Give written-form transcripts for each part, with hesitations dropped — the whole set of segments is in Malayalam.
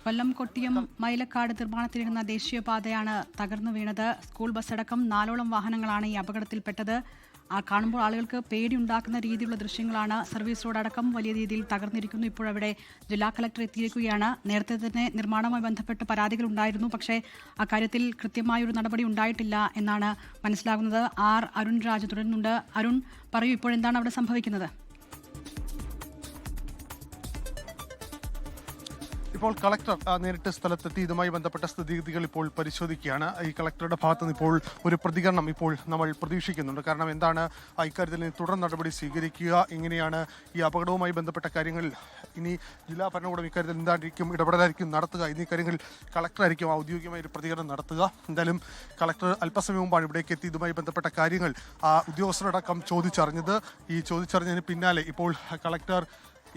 കൊല്ലം കൊട്ടിയം മൈലക്കാട് നിർമ്മാണത്തിലിരുന്ന ദേശീയപാതയാണ് തകർന്നു വീണത്. സ്കൂൾ ബസ്സടക്കം 4ഓളം വാഹനങ്ങളാണ് ഈ അപകടത്തിൽപ്പെട്ടത്. കാണുമ്പോൾ ആളുകൾക്ക് പേടിയുണ്ടാക്കുന്ന രീതിയിലുള്ള ദൃശ്യങ്ങളാണ്. സർവീസ് റോഡ് അടക്കം വലിയ രീതിയിൽ തകർന്നിരിക്കുന്നു. ഇപ്പോഴവിടെ ജില്ലാ കളക്ടർ എത്തിയിരിക്കുകയാണ്. നേരത്തെ തന്നെ നിർമ്മാണവുമായി ബന്ധപ്പെട്ട് പരാതികൾ ഉണ്ടായിരുന്നു. പക്ഷേ അക്കാര്യത്തിൽ കൃത്യമായൊരു നടപടി ഉണ്ടായിട്ടില്ല എന്നാണ് മനസ്സിലാകുന്നത്. അരുൺ രാജ് തുടരുന്നുണ്ട്. അരുൺ, പറയൂ, ഇപ്പോഴെന്താണ് അവിടെ സംഭവിക്കുന്നത്? ഇപ്പോൾ കളക്ടർ നേരിട്ട് സ്ഥലത്തെത്തി ഇതുമായി ബന്ധപ്പെട്ട സ്ഥിതിഗതികൾ ഇപ്പോൾ പരിശോധിക്കുകയാണ്. ഈ കളക്ടറുടെ ഭാഗത്ത് നിന്ന് ഇപ്പോൾ ഒരു പ്രതികരണം ഇപ്പോൾ നമ്മൾ പ്രതീക്ഷിക്കുന്നുണ്ട്. കാരണം എന്താണ് ഇക്കാര്യത്തിൽ തുടർ നടപടി സ്വീകരിക്കുക, എങ്ങനെയാണ് ഈ അപകടവുമായി ബന്ധപ്പെട്ട കാര്യങ്ങൾ ഇനി ജില്ലാ ഭരണകൂടം ഇക്കാര്യത്തിൽ എന്തായിരിക്കും ഇടപെടലായിരിക്കും നടത്തുക എന്നീ കാര്യങ്ങൾ കളക്ടറായിരിക്കും ഔദ്യോഗികമായ ഒരു പ്രതികരണം നടത്തുക. എന്തായാലും കളക്ടർ അല്പസമയം മുമ്പാണ് ഇവിടേക്ക് എത്തി ഇതുമായി ബന്ധപ്പെട്ട കാര്യങ്ങൾ ഉദ്യോഗസ്ഥരടക്കം ചോദിച്ചറിഞ്ഞത്. ഈ ചോദിച്ചറിഞ്ഞതിന് പിന്നാലെ ഇപ്പോൾ കളക്ടർ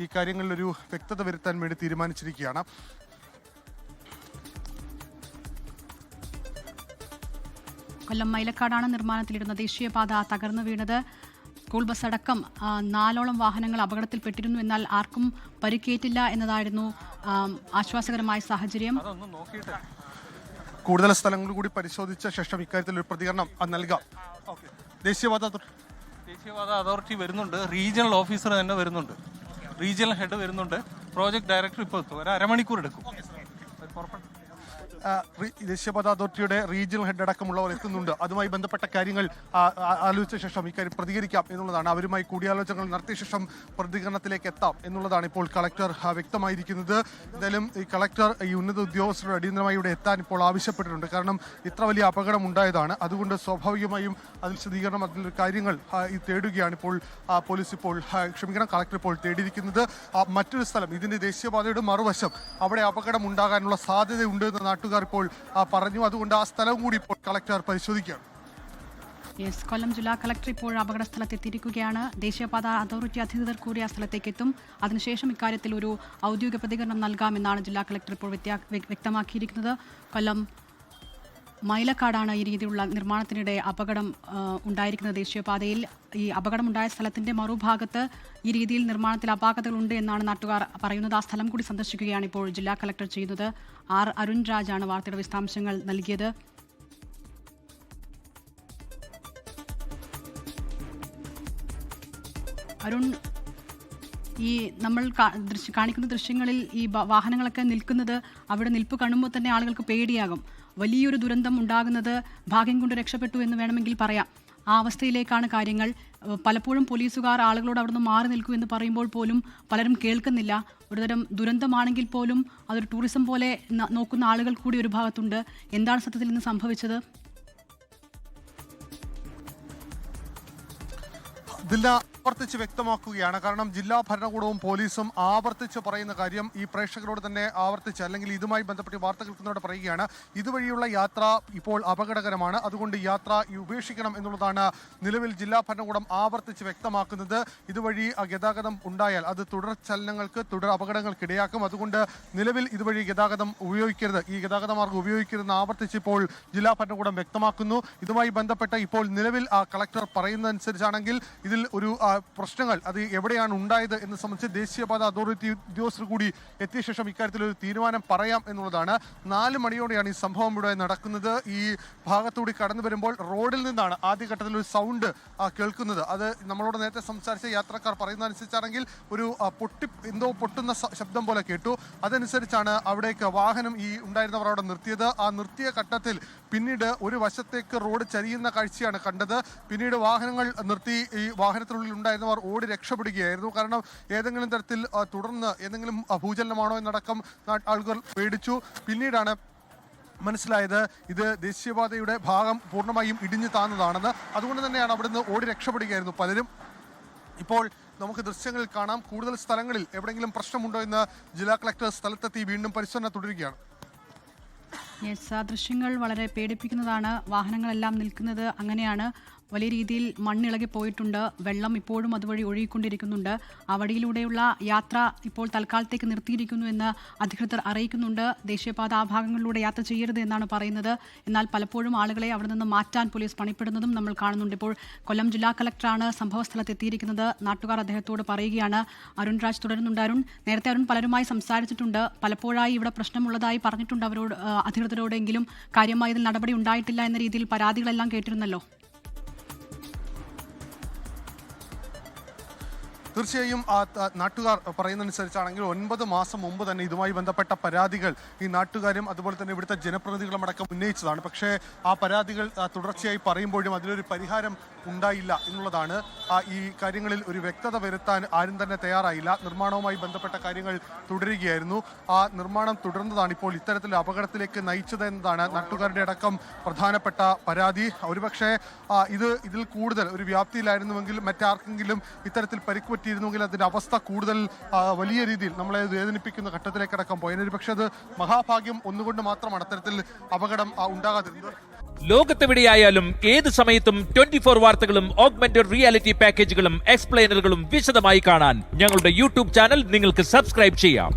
ഈ കാര്യങ്ങളിലൊരു വ്യക്തത വരുത്താൻ വേണ്ടി തീരുമാനിച്ചിരിക്കുകയാണ്. കൊല്ലം മൈലക്കാടാണ് നിർമ്മാണത്തിലിരുന്ന ദേശീയപാത തകർന്നു വീണത്. സ്കൂൾ ബസ് അടക്കം 4ഓളം വാഹനങ്ങൾ അപകടത്തിൽപ്പെട്ടിരുന്നു. എന്നാൽ ആർക്കും പരിക്കേറ്റില്ല എന്നതായിരുന്നു ആശ്വാസകരമായ സാഹചര്യം. കൂടുതൽ സ്ഥലങ്ങൾ കൂടി പരിശോധിച്ച ശേഷം ഇക്കാര്യത്തിൽ ഒരു പ്രതികരണം നൽകാം. ദേശീയപാത അതോറിറ്റി വരുന്നുണ്ട്, റീജിയണൽ ഓഫീസർ തന്നെ വരുന്നുണ്ട്, റീജിയണൽ ഹെഡ് വരുന്നുണ്ട്, പ്രോജക്ട് ഡയറക്ടർ ഇപ്പോൾ എത്തും. ഒരു അരമണിക്കൂർ എടുക്കും. ദേശീയപാത അതോറിറ്റിയുടെ റീജിയണൽ ഹെഡ് അടക്കമുള്ളവർ എത്തുന്നുണ്ട്. അതുമായി ബന്ധപ്പെട്ട കാര്യങ്ങൾ ആലോചിച്ച ശേഷം ഇക്കാര്യം പ്രതികരിക്കാം എന്നുള്ളതാണ്. അവരുമായി കൂടിയാലോചനകൾ നടത്തിയ ശേഷം പ്രതികരണത്തിലേക്ക് എത്താം എന്നുള്ളതാണ് ഇപ്പോൾ കളക്ടർ വ്യക്തമായിരിക്കുന്നത്. എന്തായാലും ഈ കളക്ടർ ഈ ഉന്നത ഉദ്യോഗസ്ഥരുടെ അടിയന്തരമായി ഇവിടെ എത്താൻ ഇപ്പോൾ ആവശ്യപ്പെട്ടിട്ടുണ്ട്. കാരണം ഇത്ര വലിയ അപകടം ഉണ്ടായതാണ്. അതുകൊണ്ട് സ്വാഭാവികമായും അതിൽ സ്ഥിരീകരണം, അതിലൊരു കാര്യങ്ങൾ തേടുകയാണ് ഇപ്പോൾ പോലീസ് കളക്ടർ ഇപ്പോൾ തേടിയിരിക്കുന്നത്. മറ്റൊരു സ്ഥലം, ഇതിന്റെ ദേശീയപാതയുടെ മറുവശം, അവിടെ അപകടം ഉണ്ടാകാനുള്ള സാധ്യതയുണ്ട് എന്ന് നാട്ടുകാർ ഇപ്പോൾ പറഞ്ഞു. അതുകൊണ്ട് ആ സ്ഥലം കൂടി ഇപ്പോൾ കളക്ടർ പരിശോധിക്കുകയാണ്. കൊല്ലം ജില്ലാ കളക്ടർ ഇപ്പോൾ അപകട സ്ഥലത്തെത്തിയിരിക്കുകയാണ്. ദേശീയപാത അതോറിറ്റി അധികൃതർ കൂടി ആ സ്ഥലത്തേക്ക് എത്തും. അതിനുശേഷം ഇക്കാര്യത്തിൽ ഒരു ഔദ്യോഗിക പ്രതികരണം നൽകാമെന്നാണ് ജില്ലാ കളക്ടർ ഇപ്പോൾ വ്യക്തമാക്കിയിരിക്കുന്നത്. കൊല്ലം മൈലക്കാടാണ് ഈ രീതിയിലുള്ള നിർമ്മാണത്തിനിടെ അപകടം ഉണ്ടായിരിക്കുന്നത്. ദേശീയപാതയിൽ ഈ അപകടമുണ്ടായ സ്ഥലത്തിന്റെ മറുഭാഗത്ത് ഈ രീതിയിൽ നിർമ്മാണത്തിൽ അപാകതകളുണ്ട് എന്നാണ് നാട്ടുകാർ പറയുന്നത്. ആ സ്ഥലം കൂടി സന്ദർശിക്കുകയാണ് ഇപ്പോൾ ജില്ലാ കളക്ടർ ചെയ്യുന്നത്. അരുൺ രാജാണ് വാർത്തയുടെ വിശദാംശങ്ങൾ നൽകിയത്. അരുൺ, ഈ നമ്മൾ കാണിക്കുന്ന ദൃശ്യങ്ങളിൽ ഈ വാഹനങ്ങളൊക്കെ നിൽക്കുന്നത്, അവിടെ നിൽപ്പ് കാണുമ്പോൾ തന്നെ ആളുകൾക്ക് പേടിയാകും. വലിയൊരു ദുരന്തം ഉണ്ടാകുന്നത് ഭാഗ്യം കൊണ്ട് രക്ഷപ്പെട്ടു എന്ന് വേണമെങ്കിൽ പറയാം. ആ അവസ്ഥയിലേക്കാണ് കാര്യങ്ങൾ. പലപ്പോഴും പോലീസുകാർ ആളുകളോട് അവിടുന്ന് മാറി നിൽക്കൂ എന്ന് പറയുമ്പോൾ പോലും പലരും കേൾക്കുന്നില്ല. ഒരുതരം ദുരന്തമാണെങ്കിൽ പോലും അതൊരു ടൂറിസം പോലെ നോക്കുന്ന ആളുകൾ കൂടി ഒരു ഭാഗത്തുണ്ട്. എന്താണ് സത്യത്തിൽ ഇന്ന് സംഭവിച്ചത്? ആവർത്തിച്ച് വ്യക്തമാക്കുകയാണ്. കാരണം ജില്ലാ ഭരണകൂടവും പോലീസും ആവർത്തിച്ച് പറയുന്ന കാര്യം ഈ പ്രേക്ഷകരോട് തന്നെ ആവർത്തിച്ച്, അല്ലെങ്കിൽ ഇതുമായി ബന്ധപ്പെട്ട് വാർത്ത കേൾക്കുന്നതോടെ പറയുകയാണ്, ഇതുവഴിയുള്ള യാത്ര ഇപ്പോൾ അപകടകരമാണ്, അതുകൊണ്ട് യാത്ര ഉപേക്ഷിക്കണം എന്നുള്ളതാണ് നിലവിൽ ജില്ലാ ഭരണകൂടം ആവർത്തിച്ച് വ്യക്തമാക്കുന്നത്. ഇതുവഴി ഗതാഗതം ഉണ്ടായാൽ അത് തുടർ ചലനങ്ങൾക്ക്, തുടർ അപകടങ്ങൾക്ക് ഇടയാക്കും. അതുകൊണ്ട് നിലവിൽ ഇതുവഴി ഗതാഗതം ഉപയോഗിക്കരുത്, ഈ ഗതാഗത മാർഗ്ഗം ഉപയോഗിക്കരുതെന്ന് ആവർത്തിച്ച് ഇപ്പോൾ ജില്ലാ ഭരണകൂടം വ്യക്തമാക്കുന്നു. ഇതുമായി ബന്ധപ്പെട്ട് ഇപ്പോൾ നിലവിൽ കളക്ടർ പറയുന്നതനുസരിച്ചാണെങ്കിൽ ഇതിൽ ഒരു പ്രശ്നങ്ങൾ അത് എവിടെയാണ് ഉണ്ടായത് എന്ന് സംബന്ധിച്ച് ദേശീയപാത അതോറിറ്റി ഉദ്യോഗസ്ഥർ കൂടി എത്തിയ ശേഷം ഇക്കാര്യത്തിൽ ഒരു തീരുമാനം പറയാം എന്നുള്ളതാണ്. 4 മണിയോടെയാണ് ഈ സംഭവം ഇവിടെ നടക്കുന്നത്. ഈ ഭാഗത്തൂടി കടന്നു വരുമ്പോൾ റോഡിൽ നിന്നാണ് ആദ്യഘട്ടത്തിൽ ഒരു സൗണ്ട് കേൾക്കുന്നത്. അത് നമ്മളോട് നേരത്തെ സംസാരിച്ച യാത്രക്കാർ പറയുന്നതനുസരിച്ചാണെങ്കിൽ ഒരു എന്തോ പൊട്ടുന്ന ശബ്ദം പോലെ കേട്ടു. അതനുസരിച്ചാണ് അവിടേക്ക് വാഹനം ഉണ്ടായിരുന്നവർ അവിടെ നിർത്തിയത്. ആ നിർത്തിയ ഘട്ടത്തിൽ പിന്നീട് ഒരു വശത്തേക്ക് റോഡ് ചരിയുന്ന കാഴ്ചയാണ് കണ്ടത്. പിന്നീട് വാഹനങ്ങൾ നിർത്തി ഈ വാഹനത്തിനുള്ളിൽ ഉണ്ടായിരുന്നവർ ഓടി രക്ഷപ്പെടുകയായിരുന്നു. കാരണം ഏതെങ്കിലും തരത്തിൽ തുടർന്ന് ഏതെങ്കിലും ഭൂചലനമാണോ എന്നടക്കം ആളുകൾ പേടിച്ചു. പിന്നീടാണ് മനസ്സിലായത് ഇത് ദേശീയപാതയുടെ ഭാഗം പൂർണ്ണമായും ഇടിഞ്ഞു താന്നതാണെന്ന്. അതുകൊണ്ട് തന്നെയാണ് അവിടുന്ന് ഓടി രക്ഷപ്പെടുകയായിരുന്നു പലരും. ഇപ്പോൾ നമുക്ക് ദൃശ്യങ്ങളിൽ കാണാം. കൂടുതൽ സ്ഥലങ്ങളിൽ എവിടെയെങ്കിലും പ്രശ്നമുണ്ടോ എന്ന് ജില്ലാ കളക്ടർ സ്ഥലത്തെത്തി വീണ്ടും പരിശോധന തുടരുകയാണ്. യെസ്, ആ ദൃശ്യങ്ങൾ വളരെ പേടിപ്പിക്കുന്നതാണ്. വാഹനങ്ങളെല്ലാം നിൽക്കുന്നത് അങ്ങനെയാണ്. വലിയ രീതിയിൽ മണ്ണിളകി പോയിട്ടുണ്ട്. വെള്ളം ഇപ്പോഴും അതുവഴി ഒഴുകിക്കൊണ്ടിരിക്കുന്നുണ്ട്. ആ വഴിയിലൂടെയുള്ള യാത്ര ഇപ്പോൾ തൽക്കാലത്തേക്ക് നിർത്തിയിരിക്കുന്നു എന്ന് അധികൃതർ അറിയിക്കുന്നുണ്ട്. ദേശീയപാത ആ ഭാഗങ്ങളിലൂടെ യാത്ര ചെയ്യരുത് എന്നാണ് പറയുന്നത്. എന്നാൽ പലപ്പോഴും ആളുകളെ അവിടെ നിന്ന് മാറ്റാൻ പോലീസ് പണിപ്പെടുന്നതും നമ്മൾ കാണുന്നുണ്ട്. ഇപ്പോൾ കൊല്ലം ജില്ലാ കളക്ടറാണ് സംഭവസ്ഥലത്ത് എത്തിയിരിക്കുന്നത്. നാട്ടുകാർ അദ്ദേഹത്തോട് പറയുകയാണ്. അരുൺ രാജ് തുടരുന്നുണ്ട്. നേരത്തെ അരുൺ പലരുമായി സംസാരിച്ചിട്ടുണ്ട്. പലപ്പോഴായി ഇവിടെ പ്രശ്നമുള്ളതായി പറഞ്ഞിട്ടുണ്ട് അവരോട്, അധികൃതരോടെങ്കിലും കാര്യമായി ഇതിൽ നടപടി ഉണ്ടായിട്ടില്ല എന്ന രീതിയിൽ പരാതികളെല്ലാം കേട്ടിരുന്നല്ലോ. തീർച്ചയായും നാട്ടുകാർ പറയുന്നതനുസരിച്ചാണെങ്കിൽ 9 മാസം മുമ്പ് തന്നെ ഇതുമായി ബന്ധപ്പെട്ട പരാതികൾ ഈ നാട്ടുകാരും അതുപോലെ തന്നെ ഇവിടുത്തെ ജനപ്രതിനിധികളും അടക്കം ഉന്നയിച്ചതാണ്. പക്ഷേ ആ പരാതികൾ തുടർച്ചയായി പറയുമ്പോഴും അതിലൊരു പരിഹാരം ഉണ്ടായില്ല എന്നുള്ളതാണ്. ഈ കാര്യങ്ങളിൽ ഒരു വ്യക്തത വരുത്താൻ ആരും തന്നെ തയ്യാറായില്ല. നിർമ്മാണവുമായി ബന്ധപ്പെട്ട കാര്യങ്ങൾ തുടരുകയായിരുന്നു. ആ നിർമ്മാണം തുടർന്നതാണ് ഇപ്പോൾ ഇത്തരത്തിൽ അപകടത്തിലേക്ക് നയിച്ചത് എന്നതാണ് നാട്ടുകാരുടെ അടക്കം പ്രധാനപ്പെട്ട പരാതി. ഒരുപക്ഷെ ഇതിൽ കൂടുതൽ ഒരു വ്യാപ്തിയിലായിരുന്നുവെങ്കിൽ മറ്റാർക്കെങ്കിലും ഇത്തരത്തിൽ പരിക്കുപറ്റിയിരുന്നുവെങ്കിൽ അതിന്റെ അവസ്ഥ കൂടുതൽ വലിയ രീതിയിൽ നമ്മളെ വേദനിപ്പിക്കുന്ന ഘട്ടത്തിലേക്കടക്കം പോയതിന്. പക്ഷേ അത് മഹാഭാഗ്യം ഒന്നുകൊണ്ട് മാത്രമാണ് അത്തരത്തിൽ അപകടം ഉണ്ടാകാതിരുന്നത്. ലോകത്തെവിടെയായാലും ഏത് സമയത്തും 24 വാർത്തകളും ഓഗ്മെന്റഡ് റിയാലിറ്റി പാക്കേജുകളും എക്സ്പ്ലെയിനറുകളും വിശദമായി കാണാൻ ഞങ്ങളുടെ യൂട്യൂബ് ചാനൽ നിങ്ങൾക്ക് സബ്സ്ക്രൈബ് ചെയ്യാം.